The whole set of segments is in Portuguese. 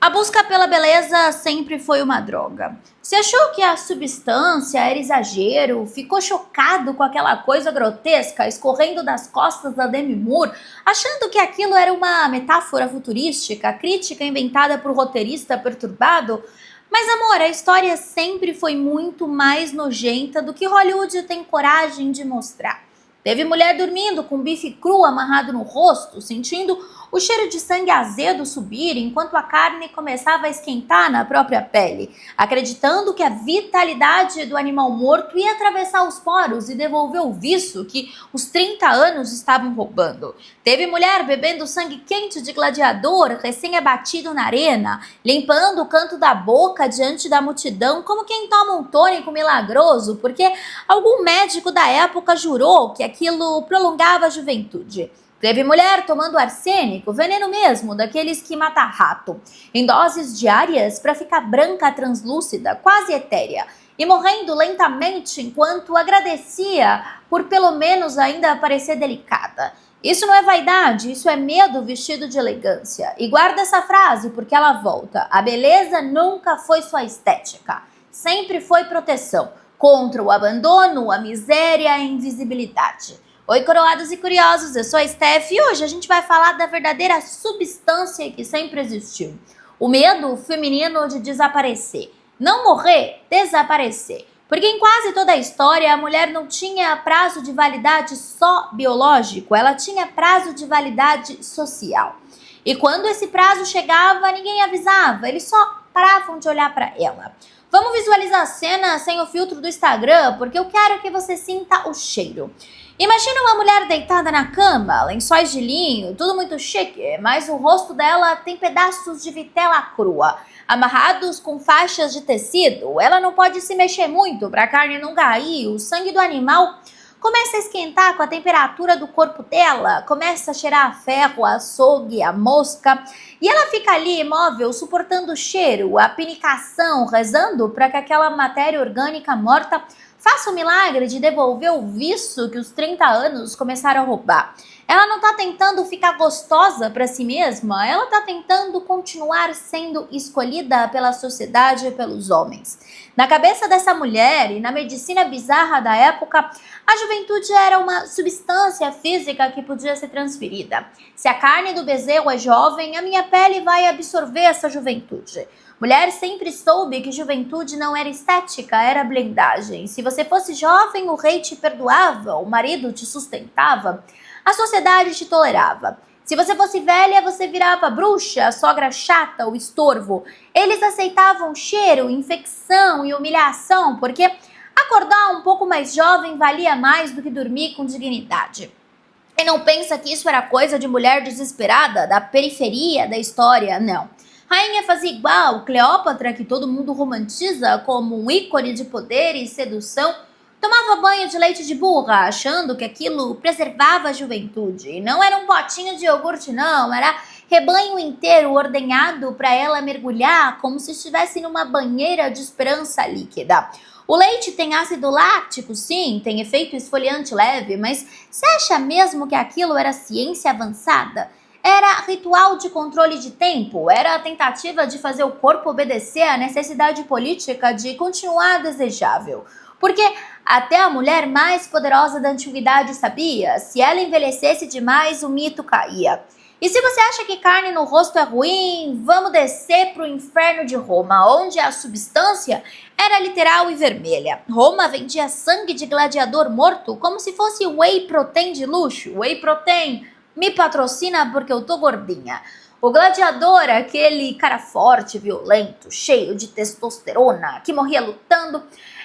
A busca pela beleza sempre foi uma droga. Você achou que a substância era exagero? Ficou chocado com aquela coisa grotesca escorrendo das costas da Demi Moore, achando que aquilo era uma metáfora futurística, crítica inventada por roteirista perturbado? Mas amor, a história sempre foi muito mais nojenta do que Hollywood tem coragem de mostrar. Teve mulher dormindo com bife cru amarrado no rosto, sentindo o cheiro de sangue azedo subir enquanto a carne começava a esquentar na própria pele, acreditando que a vitalidade do animal morto ia atravessar os poros e devolver o vício que os 30 anos estavam roubando. Teve mulher bebendo sangue quente de gladiador recém-abatido na arena, limpando o canto da boca diante da multidão como quem toma um tônico milagroso, porque algum médico da época jurou que aquilo prolongava a juventude. Teve mulher tomando arsênico, veneno mesmo, daqueles que mata rato, em doses diárias para ficar branca, translúcida, quase etérea, e morrendo lentamente enquanto agradecia por pelo menos ainda parecer delicada. Isso não é vaidade, isso é medo vestido de elegância. E guarda essa frase porque ela volta. A beleza nunca foi só estética, sempre foi proteção contra o abandono, a miséria e a invisibilidade. Oi, coroados e curiosos, eu sou a Steph e hoje a gente vai falar da verdadeira substância que sempre existiu. O medo feminino de desaparecer. Não morrer, desaparecer. Porque em quase toda a história a mulher não tinha prazo de validade só biológico, ela tinha prazo de validade social. E quando esse prazo chegava, ninguém avisava, eles só paravam de olhar para ela. Vamos visualizar a cena sem o filtro do Instagram, porque eu quero que você sinta o cheiro. Imagina uma mulher deitada na cama, lençóis de linho, tudo muito chique, mas o rosto dela tem pedaços de vitela crua, amarrados com faixas de tecido. Ela não pode se mexer muito para a carne não cair, o sangue do animal começa a esquentar com a temperatura do corpo dela, começa a cheirar a ferro, a açougue, a mosca, e ela fica ali imóvel, suportando o cheiro, a pinicação, rezando para que aquela matéria orgânica morta faça o milagre de devolver o vício que os 30 anos começaram a roubar. Ela não está tentando ficar gostosa para si mesma, ela está tentando continuar sendo escolhida pela sociedade e pelos homens. Na cabeça dessa mulher e na medicina bizarra da época, a juventude era uma substância física que podia ser transferida. Se a carne do bezerro é jovem, a minha pele vai absorver essa juventude. Mulher sempre soube que juventude não era estética, era blindagem. Se você fosse jovem, o rei te perdoava, o marido te sustentava, a sociedade te tolerava. Se você fosse velha, você virava bruxa, a sogra chata, o estorvo. Eles aceitavam cheiro, infecção e humilhação, porque acordar um pouco mais jovem valia mais do que dormir com dignidade. E não pensa que isso era coisa de mulher desesperada, da periferia da história, não. Rainha fazia igual, Cleópatra, que todo mundo romantiza como um ícone de poder e sedução, tomava banho de leite de burra, achando que aquilo preservava a juventude. E não era um potinho de iogurte, não, era rebanho inteiro ordenhado para ela mergulhar como se estivesse numa banheira de esperança líquida. O leite tem ácido láctico, sim, tem efeito esfoliante leve, mas você acha mesmo que aquilo era ciência avançada? Era ritual de controle de tempo, era a tentativa de fazer o corpo obedecer à necessidade política de continuar desejável. Porque até a mulher mais poderosa da antiguidade sabia, se ela envelhecesse demais, o mito caía. E se você acha que carne no rosto é ruim, vamos descer para o inferno de Roma, onde a substância era literal e vermelha. Roma vendia sangue de gladiador morto como se fosse whey protein de luxo. Whey protein me patrocina porque eu tô gordinha. O gladiador, aquele cara forte, violento, cheio de testosterona, que morria lutando,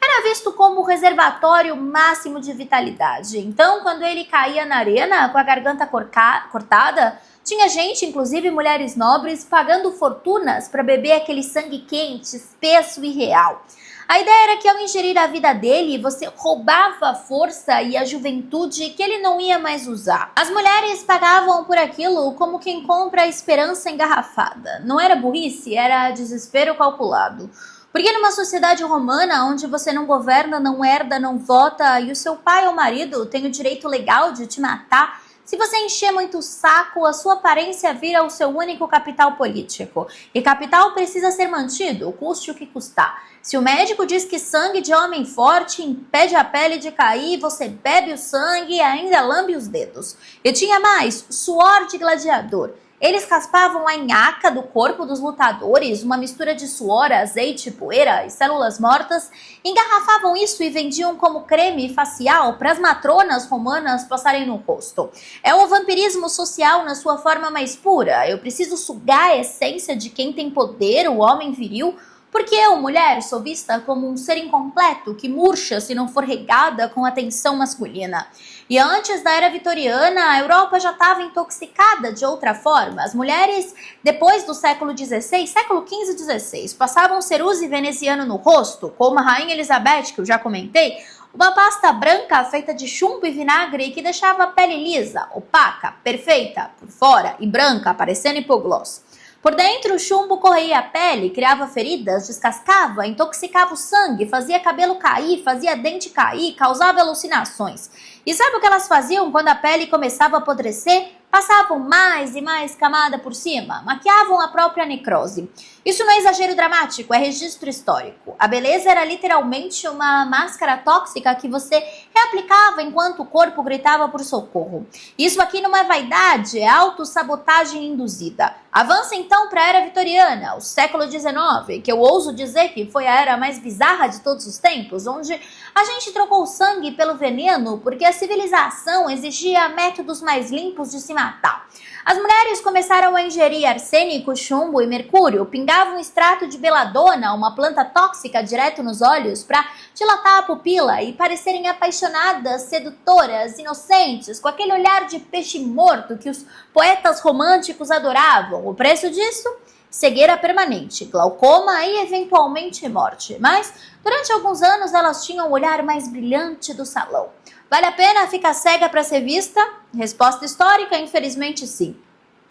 era visto como o reservatório máximo de vitalidade. Então, quando ele caía na arena com a garganta cortada, tinha gente, inclusive mulheres nobres, pagando fortunas para beber aquele sangue quente, espesso e real. A ideia era que ao ingerir a vida dele, você roubava a força e a juventude que ele não ia mais usar. As mulheres pagavam por aquilo como quem compra a esperança engarrafada. Não era burrice, era desespero calculado. Porque numa sociedade romana, onde você não governa, não herda, não vota, e o seu pai ou marido tem o direito legal de te matar Se você encher muito o saco, a sua aparência vira o seu único capital político. E capital precisa ser mantido, custe o que custar. Se o médico diz que sangue de homem forte impede a pele de cair, você bebe o sangue e ainda lambe os dedos. E tinha mais, suor de gladiador. Eles raspavam a nhaca do corpo dos lutadores, uma mistura de suor, azeite, poeira e células mortas, engarrafavam isso e vendiam como creme facial para as matronas romanas passarem no rosto. É o vampirismo social na sua forma mais pura. Eu preciso sugar a essência de quem tem poder, o homem viril, porque eu, mulher, sou vista como um ser incompleto que murcha se não for regada com atenção masculina. E antes da era vitoriana, a Europa já estava intoxicada de outra forma. As mulheres, depois do século XVI, século XV e XVI, passavam ceruse veneziano no rosto, como a rainha Elizabeth, que eu já comentei, uma pasta branca feita de chumbo e vinagre que deixava a pele lisa, opaca, perfeita, por fora e branca, parecendo hipogloss. Por dentro, o chumbo corroía a pele, criava feridas, descascava, intoxicava o sangue, fazia cabelo cair, fazia dente cair, causava alucinações. E sabe o que elas faziam quando a pele começava a apodrecer? Passavam mais e mais camada por cima, maquiavam a própria necrose. Isso não é exagero dramático, é registro histórico. A beleza era literalmente uma máscara tóxica que você reaplicava enquanto o corpo gritava por socorro. Isso aqui não é vaidade, é autossabotagem induzida. Avança então para a era vitoriana, o século XIX, que eu ouso dizer que foi a era mais bizarra de todos os tempos, onde a gente trocou o sangue pelo veneno porque a civilização exigia métodos mais limpos de se matar. As mulheres começaram a ingerir arsênico, chumbo e mercúrio, pingavam extrato de beladona, uma planta tóxica, direto nos olhos para dilatar a pupila e parecerem apaixonadas, sedutoras, inocentes, com aquele olhar de peixe morto que os poetas românticos adoravam. O preço disso? Cegueira permanente, glaucoma e eventualmente morte. Mas durante alguns anos elas tinham o olhar mais brilhante do salão. Vale a pena ficar cega para ser vista? Resposta histórica, infelizmente sim.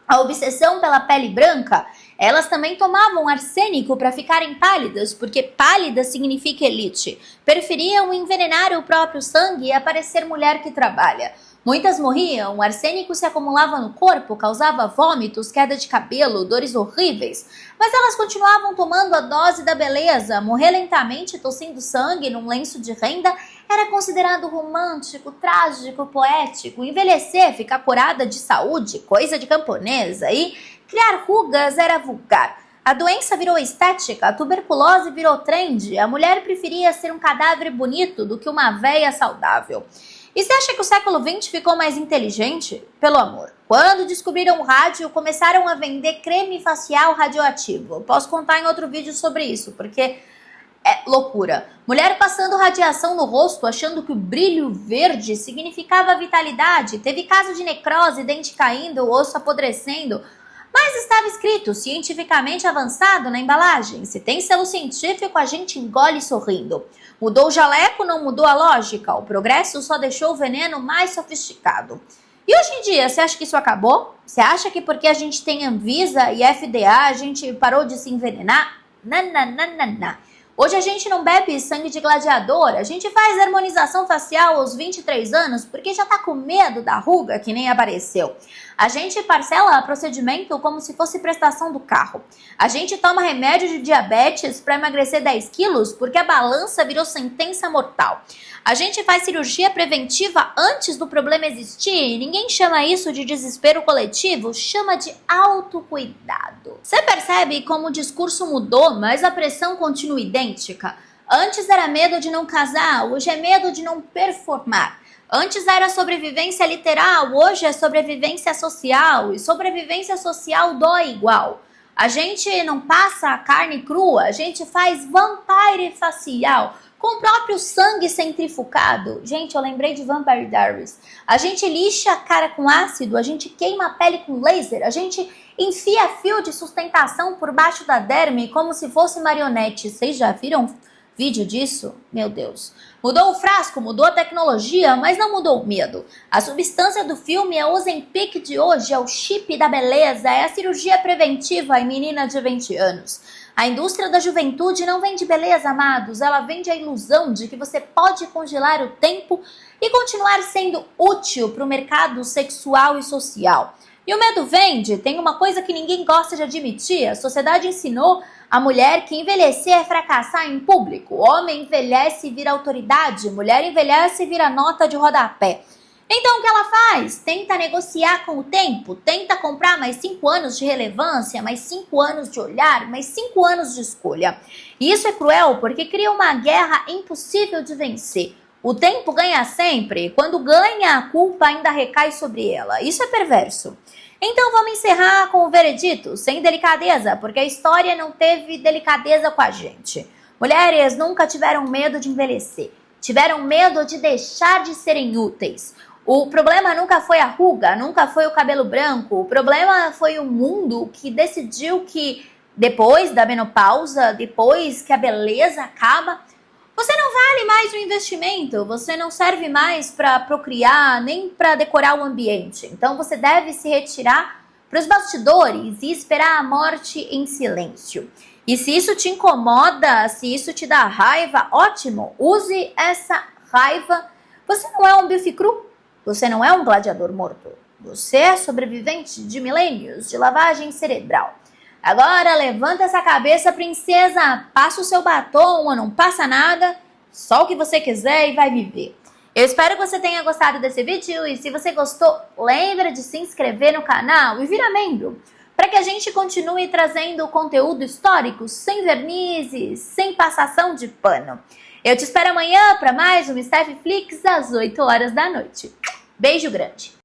A obsessão pela pele branca, elas também tomavam arsênico para ficarem pálidas, porque pálida significa elite. Preferiam envenenar o próprio sangue e aparecer mulher que trabalha. Muitas morriam, o arsênico se acumulava no corpo, causava vômitos, queda de cabelo, dores horríveis. Mas elas continuavam tomando a dose da beleza. Morrer lentamente tossindo sangue num lenço de renda era considerado romântico, trágico, poético. Envelhecer, ficar curada de saúde, coisa de camponesa. E criar rugas era vulgar. A doença virou estética, a tuberculose virou trend. A mulher preferia ser um cadáver bonito do que uma véia saudável. E você acha que o século XX ficou mais inteligente? Pelo amor. Quando descobriram o rádio, começaram a vender creme facial radioativo. Posso contar em outro vídeo sobre isso, porque é loucura. Mulher passando radiação no rosto, achando que o brilho verde significava vitalidade. Teve caso de necrose, dente caindo, osso apodrecendo. Mas estava escrito, cientificamente avançado na embalagem. Se tem selo científico, a gente engole sorrindo. Mudou o jaleco, não mudou a lógica. O progresso só deixou o veneno mais sofisticado. E hoje em dia, você acha que isso acabou? Você acha que porque a gente tem Anvisa e FDA, a gente parou de se envenenar? Nananana. Hoje a gente não bebe sangue de gladiador, a gente faz harmonização facial aos 23 anos porque já tá com medo da ruga que nem apareceu. A gente parcela procedimento como se fosse prestação do carro. A gente toma remédio de diabetes para emagrecer 10 quilos porque a balança virou sentença mortal. A gente faz cirurgia preventiva antes do problema existir e ninguém chama isso de desespero coletivo, chama de autocuidado. Você percebe como o discurso mudou, mas a pressão continua idêntica? Antes era medo de não casar, hoje é medo de não performar. Antes era sobrevivência literal, hoje é sobrevivência social, e sobrevivência social dói igual. A gente não passa a carne crua, a gente faz vampire facial, com o próprio sangue centrifugado. Gente, eu lembrei de Vampire Diaries. A gente lixa a cara com ácido, a gente queima a pele com laser, a gente enfia fio de sustentação por baixo da derme como se fosse marionete. Vocês já viram Vídeo disso? Meu Deus. Mudou o frasco, mudou a tecnologia, mas não mudou o medo. A substância do filme é o Ozempic de hoje, é o chip da beleza, é a cirurgia preventiva em menina de 20 anos. A indústria da juventude não vende beleza, amados, ela vende a ilusão de que você pode congelar o tempo e continuar sendo útil para o mercado sexual e social. E o medo vende, tem uma coisa que ninguém gosta de admitir, a sociedade ensinou a mulher que envelhecer é fracassar em público, homem envelhece e vira autoridade, mulher envelhece e vira nota de rodapé. Então o que ela faz? Tenta negociar com o tempo, tenta comprar mais 5 anos de relevância, mais 5 anos de olhar, mais 5 anos de escolha. E isso é cruel porque cria uma guerra impossível de vencer. O tempo ganha sempre, quando ganha a culpa ainda recai sobre ela. Isso é perverso. Então vamos encerrar com o veredito, sem delicadeza, porque a história não teve delicadeza com a gente. Mulheres nunca tiveram medo de envelhecer, tiveram medo de deixar de serem úteis. O problema nunca foi a ruga, nunca foi o cabelo branco, o problema foi o mundo que decidiu que depois da menopausa, depois que a beleza acaba, você não vale mais o investimento, você não serve mais para procriar, nem para decorar o ambiente. Então você deve se retirar para os bastidores e esperar a morte em silêncio. E se isso te incomoda, se isso te dá raiva, ótimo, use essa raiva. Você não é um bife cru, você não é um gladiador morto. Você é sobrevivente de milênios de lavagem cerebral. Agora levanta essa cabeça, princesa, passa o seu batom ou não passa nada, só o que você quiser e vai viver. Eu espero que você tenha gostado desse vídeo e se você gostou, lembra de se inscrever no canal e virar membro, para que a gente continue trazendo conteúdo histórico sem vernizes, sem passação de pano. Eu te espero amanhã para mais um Steph Flix às 8 horas da noite. Beijo grande!